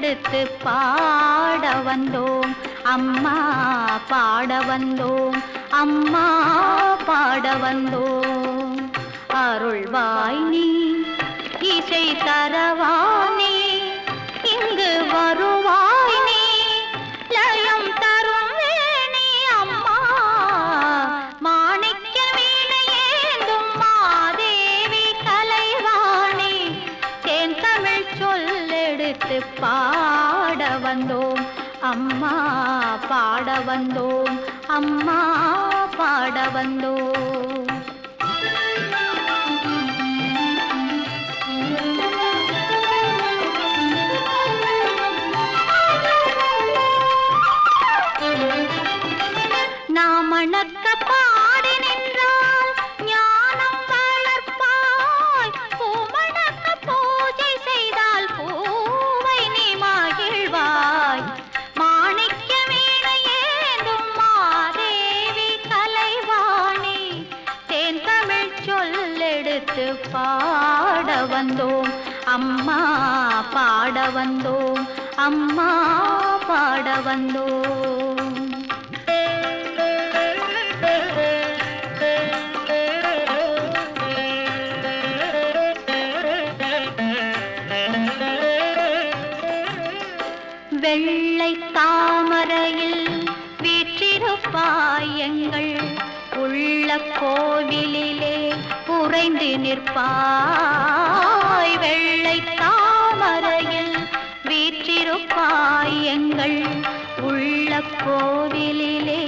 சொல்லெடுத்து பாட வந்தோம் அம்மா, பாட வந்தோம் அம்மா, பாட வந்தோம். அருள்வாய் நீ, இசை தரவானே, இங்கு வருவாய் நீ, லயம் தரும் வேணி அம்மா. மாணிக்க வீணையேந்தும் மாதேவி கலைவாணி, தேன் தமிழ் சொல்லெடுத்து பாட வந்தோம் அம்மா, பாட வந்தோம் அம்மா, பாட வந்தோம். நாம் மணக்க பாடி நின்றால் ஞானம் வளர்ப்பாய், பூமணக்க பூஜை செய்தால் பூவை நீ மகிழ்வாய். மாணிக்க வீணையேந்தும் மாதேவி கலைவாணி, தேன் தமிழ் சொல்லெடுத்து பாட வந்தோம் அம்மா, பாட வந்தோம் அம்மா, பாட வந்தோம். வெள்ளை தாமரையில் வீற்றிருப்பாய், எங்கள் உள்ள கோவிலிலே உறைந்து நிற்பாய். வெள்ளை தாமரையில் வீற்றிருப்பாய், எங்கள் உள்ள கோவிலிலே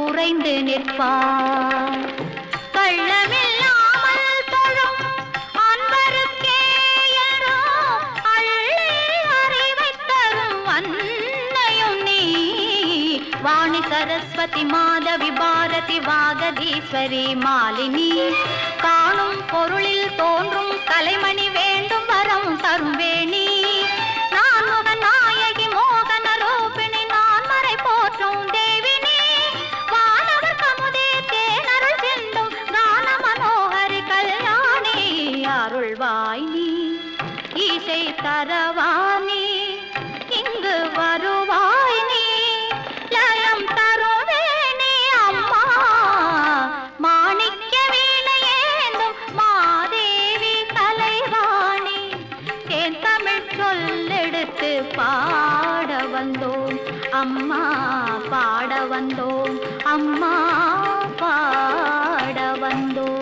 உறைந்து நிற்பாய். கள்ளமில்லாமல் தொழும் அன்பருக்கே என்றோ அள்ளி அறிவை தரும் அன்னையும் நீ. வாணி சரஸ்வதி மாதவி பாரதி வாகதீஸ்வரி மாலினி, காணும் பொருளில் தோன்றும் கலைமணி, வேண்டும் வரம் தரும் வேணி. நான் முகநாயகி மோகன ரூபிணி, நான் மறை போற்றும் தேவினி. வானவர் கமுதே தேனருள் சிந்தும் கான மனோகரி கல்யாணி. அருள்வாய் நீ, இசை தரவானி, இங்கு வருவாய் நீ, லயம் தருவேணி அம்மா. மாணிக்க வீணையேந்தும் மாதேவி கலைவாணி, தேன் தமிழ் சொல்லெடுத்து பாட வந்தோம் அம்மா, பாட வந்தோம் அம்மா, பாட வந்தோம்.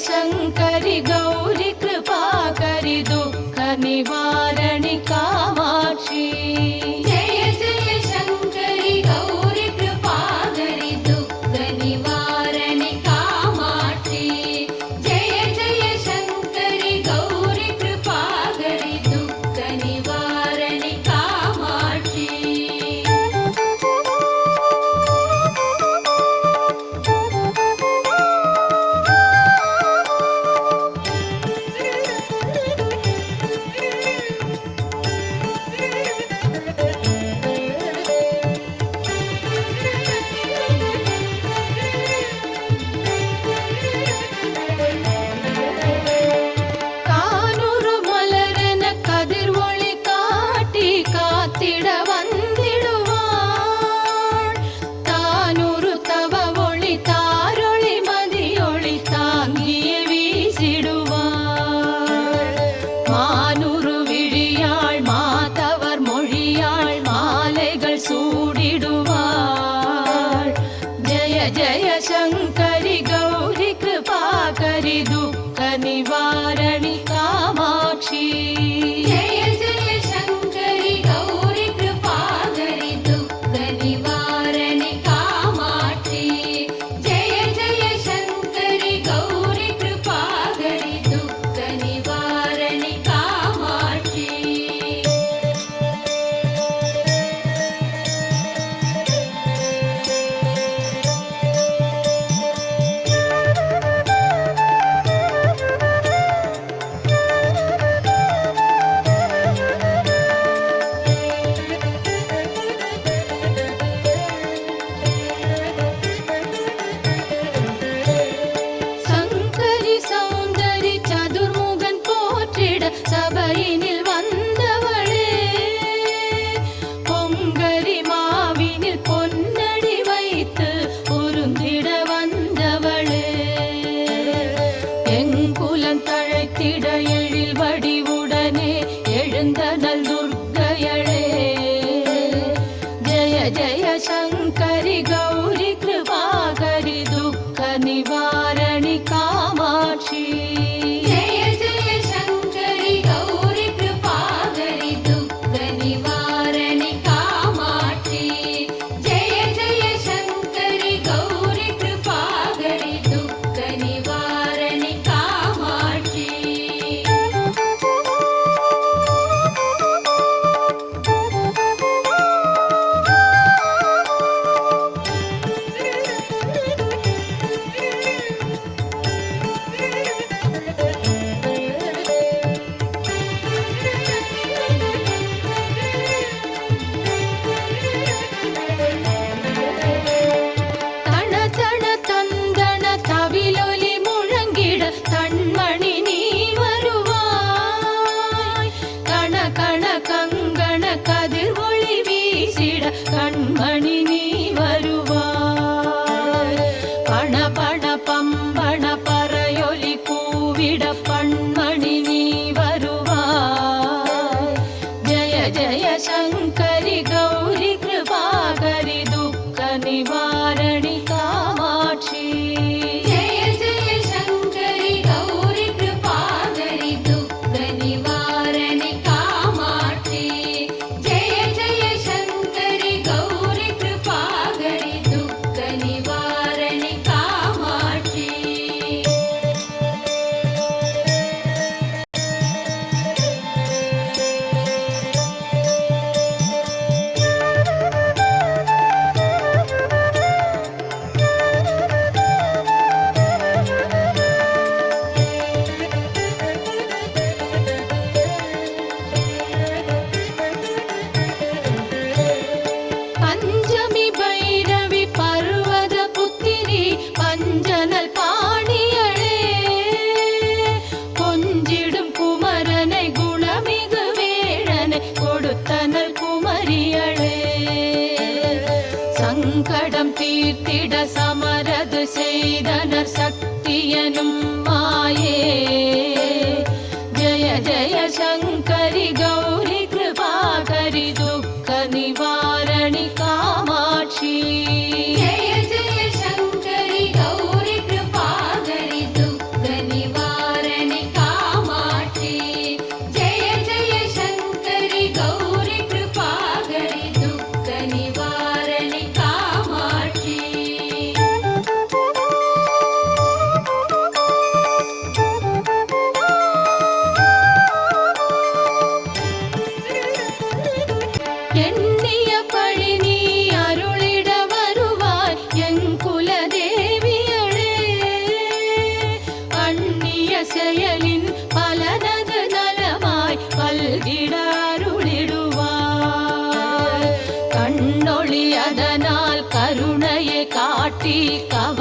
शंकरि गौरी कृपाकरि दुःख निवारणि कामाक्षी। जय जय शंकरि गौरी कृपाकरि दुःख निवारणि कामाक्षी। जय जय शंकरि गौरी कृपाकरि दुःख निवारणि कामाक्षी। शङ्करि गौरि कृपाकरि दुःख निवारणि कामाक्षी जय जय शङ्करि गौरि कृपाकरि दुःख निवारणि कामाक्षी जय जय शङ्करि गौरि कृपाकरि दुःख निवारणि कामाक्षी தண தண தந்தன தவிலொலி முழங்கிட கண்மணி நீ வருவாய் கண கண கங்கண கதிர் ஒளி வீசிட கண்மணி நீ வருவாய் பண பண பம்பண பறையொலி கூவிட பண்மணி நீ வருவாய் ஜய ஜய शङ्करि गौरि कृपाकरि दुःख निवारणि कामाक्षी जय जय शङ्करि गौरि कृपाकरि दुःख निवारणि कामाक्षी जय जय शङ्करि गौरि कृपाकरि दुःख निवारणि कामाक्षी பஞ்சமி பைரவி பர்வத புத்திரி பஞ்சனல் பாணியளே கொஞ்சிடும் குமரனை குணமிகு வேழனை கொடுத்தனல் குமரியளே சங்கடம் தீர்த்திட சமரது செய்தனர் சக்தியனும் மாயே ஜய ஜய शङ्करि गौरि कृपाकरि दुःख निवारणि कामाक्षी जय जय शङ्करि गौरि कृपाकरि दुःख निवारणि कामाक्षी जय जय शङ्करि गौरि कृपाकरि दुःख निवारणि कामाक्षी எண்ணிய பழி நீ அருளிட வருவாய் என் குலதேவியளே அந்நிய செயலின் பலனது நலமாய் பல்கிட அருளிடுவாய் கண்ணொளி அதனால் கருணையை காட்டி கவ